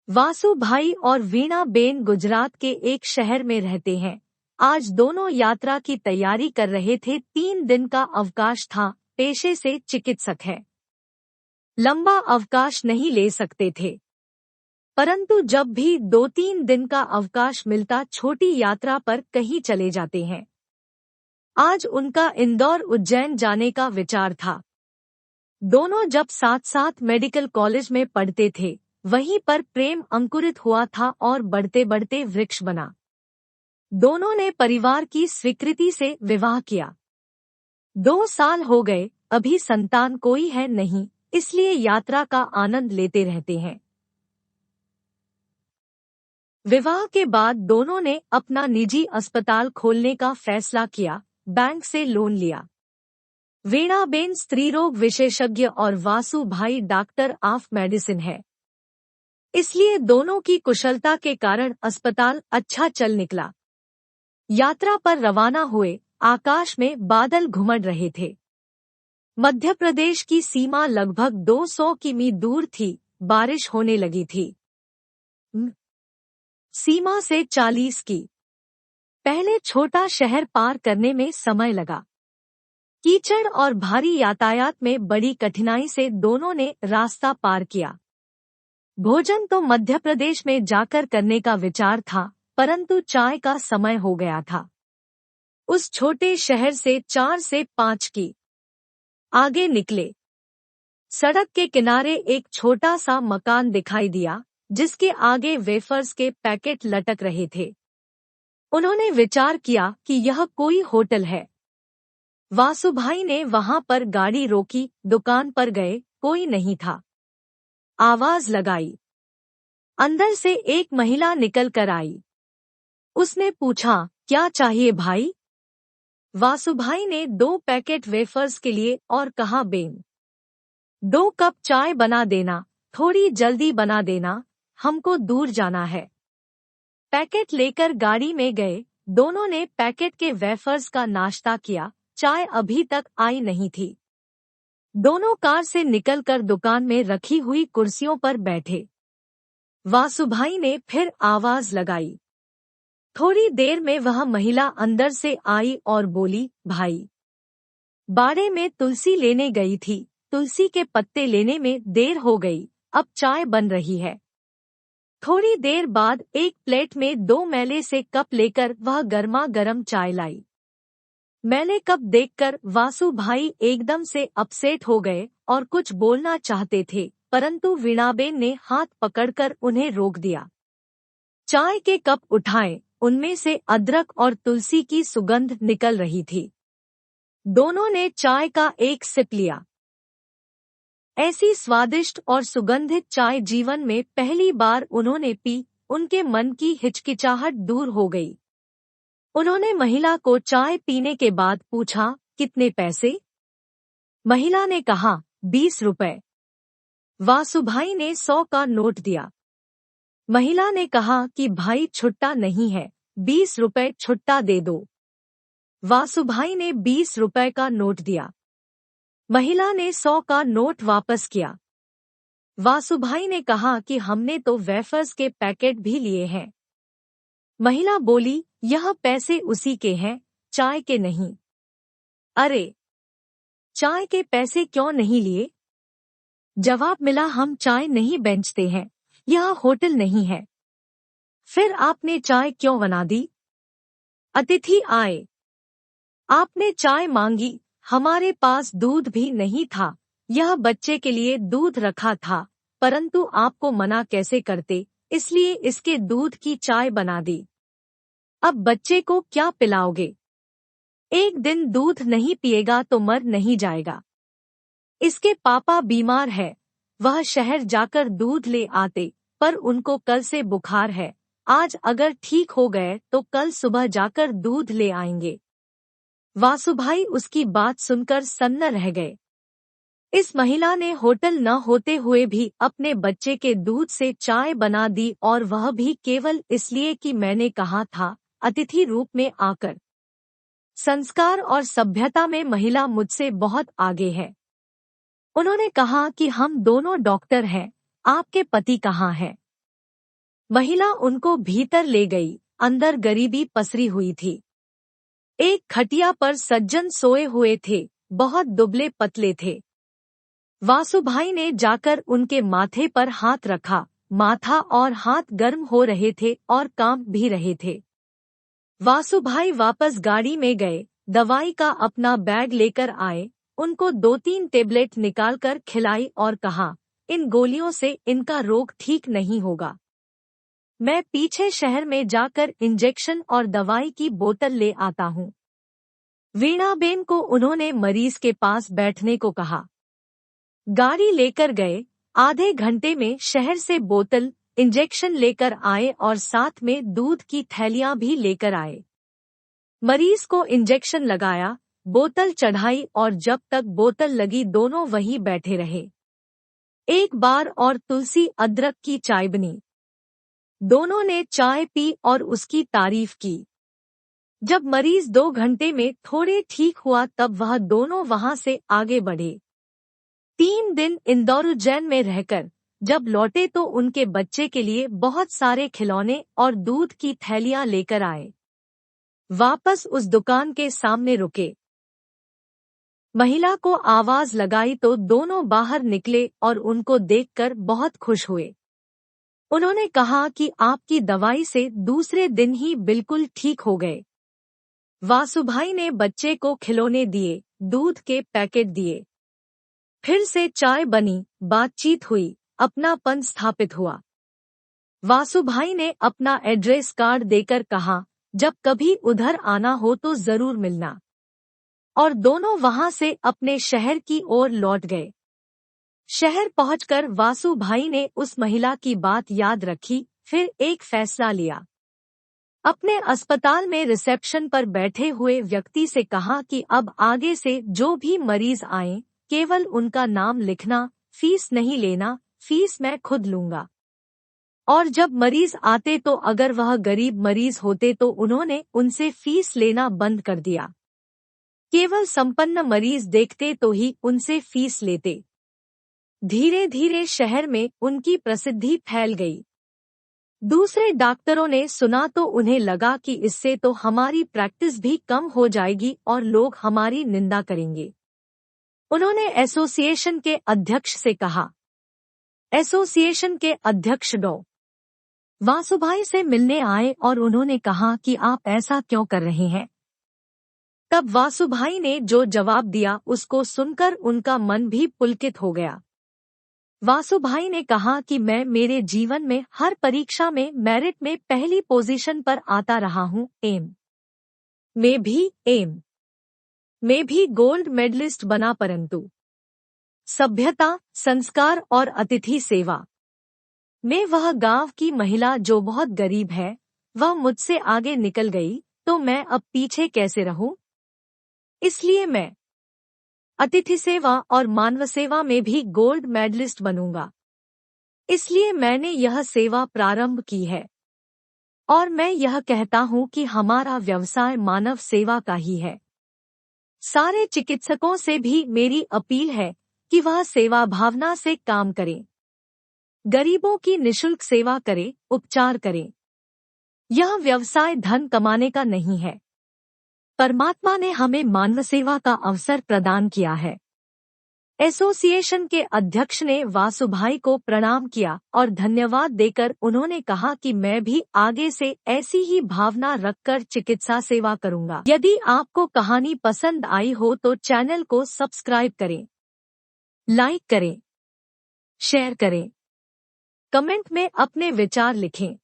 वासु भाई और वीणा बेन गुजरात के एक शहर में रहते हैं। आज दोनों यात्रा की तैयारी कर रहे थे। 3 दिन का अवकाश था। पेशे से चिकित्सक है, लंबा अवकाश नहीं ले सकते थे, परंतु जब भी 2-3 दिन का अवकाश मिलता छोटी यात्रा पर कहीं चले जाते हैं। आज उनका इंदौर उज्जैन जाने का विचार था। दोनों जब साथ साथ मेडिकल कॉलेज में पढ़ते थे, वहीं पर प्रेम अंकुरित हुआ था और बढ़ते बढ़ते वृक्ष बना। दोनों ने परिवार की स्वीकृति से विवाह किया। 2 साल हो गए, अभी संतान कोई है नहीं, इसलिए यात्रा का आनंद लेते रहते हैं। विवाह के बाद दोनों ने अपना निजी अस्पताल खोलने का फैसला किया, बैंक से लोन लिया। वीणाबेन स्त्रीरोग विशेषज्ञ और वासु भाई डॉक्टर ऑफ मेडिसिन है, इसलिए दोनों की कुशलता के कारण अस्पताल अच्छा चल निकला। यात्रा पर रवाना हुए। आकाश में बादल घुमड़ रहे थे। मध्य प्रदेश की सीमा लगभग 200 किमी दूर थी। बारिश होने लगी थी। सीमा से 40 की। पहले छोटा शहर पार करने में समय लगा। कीचड़ और भारी यातायात में बड़ी कठिनाई से दोनों ने रास्ता पार किया। भोजन तो मध्य प्रदेश में जाकर करने का विचार था, परंतु चाय का समय हो गया था। उस छोटे शहर से 4 से 5 की आगे निकले। सड़क के किनारे एक छोटा सा मकान दिखाई दिया, जिसके आगे वेफर्स के पैकेट लटक रहे थे। उन्होंने विचार किया कि यह कोई होटल है। वासुभाई ने वहां पर गाड़ी रोकी, दुकान पर गए, कोई नहीं था। आवाज लगाई। अंदर से एक महिला निकल कर आई। उसने पूछा, क्या चाहिए भाई? वासुभाई ने 2 पैकेट वेफर्स के लिए और कहा, बेन 2 कप चाय बना देना, थोड़ी जल्दी बना देना, हमको दूर जाना है। पैकेट लेकर गाड़ी में गए। दोनों ने पैकेट के वेफर्स का नाश्ता किया। चाय अभी तक आई नहीं थी। दोनों कार से निकलकर दुकान में रखी हुई कुर्सियों पर बैठे। वासुभाई ने फिर आवाज लगाई। थोड़ी देर में वह महिला अंदर से आई और बोली, भाई बाड़े में तुलसी लेने गई थी, तुलसी के पत्ते लेने में देर हो गई, अब चाय बन रही है। थोड़ी देर बाद एक प्लेट में 2 मैले से कप लेकर वह गर्मा गर्म चाय लाई। मैले कप देखकर वासु भाई एकदम से अपसेट हो गए और कुछ बोलना चाहते थे, परंतु वीणाबेन ने हाथ पकड़कर उन्हें रोक दिया। चाय के कप उठाए, उनमें से अदरक और तुलसी की सुगंध निकल रही थी। दोनों ने चाय का एक सिप लिया। ऐसी स्वादिष्ट और सुगंधित चाय जीवन में पहली बार उन्होंने पी। उनके मन की हिचकिचाहट दूर हो गई। उन्होंने महिला को चाय पीने के बाद पूछा, कितने पैसे? महिला ने कहा, 20 रुपए। वासुभाई ने 100 का नोट दिया। महिला ने कहा कि भाई छुट्टा नहीं है, 20 रुपए छुट्टा दे दो। वासुभाई ने 20 रुपए का नोट दिया। महिला ने 100 का नोट वापस किया। वासुभाई ने कहा कि हमने तो वेफर्स के पैकेट भी लिए हैं। महिला बोली, यह पैसे उसी के हैं, चाय के नहीं। अरे, चाय के पैसे क्यों नहीं लिए? जवाब मिला, हम चाय नहीं बेचते हैं, यह होटल नहीं है। फिर आपने चाय क्यों बना दी? अतिथि आए, आपने चाय मांगी, हमारे पास दूध भी नहीं था, यह बच्चे के लिए दूध रखा था, परंतु आपको मना कैसे करते, इसलिए इसके दूध की चाय बना दी। अब बच्चे को क्या पिलाओगे? एक दिन दूध नहीं पिएगा तो मर नहीं जाएगा। इसके पापा बीमार है, वह शहर जाकर दूध ले आते, पर उनको कल से बुखार है, आज अगर ठीक हो गए तो कल सुबह जाकर दूध ले आएंगे। वासुभाई उसकी बात सुनकर सन्न रह गए। इस महिला ने होटल न होते हुए भी अपने बच्चे के दूध से चाय बना दी, और वह भी केवल इसलिए कि मैंने कहा था, अतिथि रूप में आकर। संस्कार और सभ्यता में महिला मुझसे बहुत आगे है। उन्होंने कहा कि हम दोनों डॉक्टर हैं, आपके पति कहाँ हैं? महिला उनको भीतर ले गई। अंदर गरीबी पसरी हुई थी। एक खटिया पर सज्जन सोए हुए थे, बहुत दुबले पतले थे। वासुभाई ने जाकर उनके माथे पर हाथ रखा। माथा और हाथ गर्म हो रहे थे और कांप भी रहे थे। वासुभाई वापस गाड़ी में गए, दवाई का अपना बैग लेकर आए, उनको 2-3 टेबलेट निकालकर खिलाई और कहा, इन गोलियों से इनका रोग ठीक नहीं होगा। मैं पीछे शहर में जाकर इंजेक्शन और दवाई की बोतल ले आता हूँ। वीणाबेन को उन्होंने मरीज के पास बैठने को कहा। गाड़ी लेकर गए। आधे घंटे में शहर से बोतल, इंजेक्शन लेकर आए और साथ में दूध की थैलियां भी लेकर आए। मरीज को इंजेक्शन लगाया, बोतल चढ़ाई और जब तक बोतल लगी दोनों वहीं बैठे रहे। एक बार और तुलसी अदरक की चाय बनी। दोनों ने चाय पी और उसकी तारीफ की। जब मरीज 2 घंटे में थोड़े ठीक हुआ तब वह दोनों वहां से आगे बढ़े। 3 दिन इंदौर उज्जैन में रहकर जब लौटे तो उनके बच्चे के लिए बहुत सारे खिलौने और दूध की थैलियां लेकर आए। वापस उस दुकान के सामने रुके। महिला को आवाज लगाई तो दोनों बाहर निकले और उनको देखकर बहुत खुश हुए। उन्होंने कहा कि आपकी दवाई से दूसरे दिन ही बिल्कुल ठीक हो गए। वासुभाई ने बच्चे को खिलौने दिए, दूध के पैकेट दिए। फिर से चाय बनी, बातचीत हुई, अपनापन स्थापित हुआ। वासुभाई ने अपना एड्रेस कार्ड देकर कहा, जब कभी उधर आना हो तो जरूर मिलना। और दोनों वहां से अपने शहर की ओर लौट गए। शहर पहुंचकर वासुभाई ने उस महिला की बात याद रखी, फिर एक फैसला लिया। अपने अस्पताल में रिसेप्शन पर बैठे हुए व्यक्ति से कहा कि अब आगे से जो भी मरीज आए, केवल उनका नाम लिखना, फीस नहीं लेना, फीस मैं खुद लूंगा। और जब मरीज आते तो अगर वह गरीब मरीज होते तो उन्होंने उनसे फीस लेना बंद कर दिया। केवल संपन्न मरीज देखते तो ही उनसे फीस लेते। धीरे धीरे शहर में उनकी प्रसिद्धि फैल गई। दूसरे डॉक्टरों ने सुना तो उन्हें लगा कि इससे तो हमारी प्रैक्टिस भी कम हो जाएगी और लोग हमारी निंदा करेंगे। उन्होंने एसोसिएशन के अध्यक्ष से कहा। एसोसिएशन के अध्यक्ष डॉ. वासुभाई से मिलने आए और उन्होंने कहा कि आप ऐसा क्यों कर रहे हैं। तब वासुभाई ने जो जवाब दिया उसको सुनकर उनका मन भी पुलकित हो गया। वासुभाई ने कहा कि मैं मेरे जीवन में हर परीक्षा में मेरिट में पहली पोजीशन पर आता रहा हूँ। एम में भी गोल्ड मेडलिस्ट बना, परंतु सभ्यता, संस्कार और अतिथि सेवा में वह गांव की महिला जो बहुत गरीब है, वह मुझसे आगे निकल गई, तो मैं अब पीछे कैसे रहूं? इसलिए मैं अतिथि सेवा और मानव सेवा में भी गोल्ड मेडलिस्ट बनूंगा। इसलिए मैंने यह सेवा प्रारंभ की है। और मैं यह कहता हूं कि हमारा व्यवसाय मानव सेवा का ही है। सारे चिकित्सकों से भी मेरी अपील है कि वह सेवा भावना से काम करें, गरीबों की निशुल्क सेवा करें, उपचार करें। यह व्यवसाय धन कमाने का नहीं है। परमात्मा ने हमें मानव सेवा का अवसर प्रदान किया है। एसोसिएशन के अध्यक्ष ने वासुभाई को प्रणाम किया और धन्यवाद देकर उन्होंने कहा कि मैं भी आगे से ऐसी ही भावना रखकर चिकित्सा सेवा करूंगा। यदि आपको कहानी पसंद आई हो तो चैनल को सब्सक्राइब करें, लाइक करें, शेयर करें, कमेंट में अपने विचार लिखें।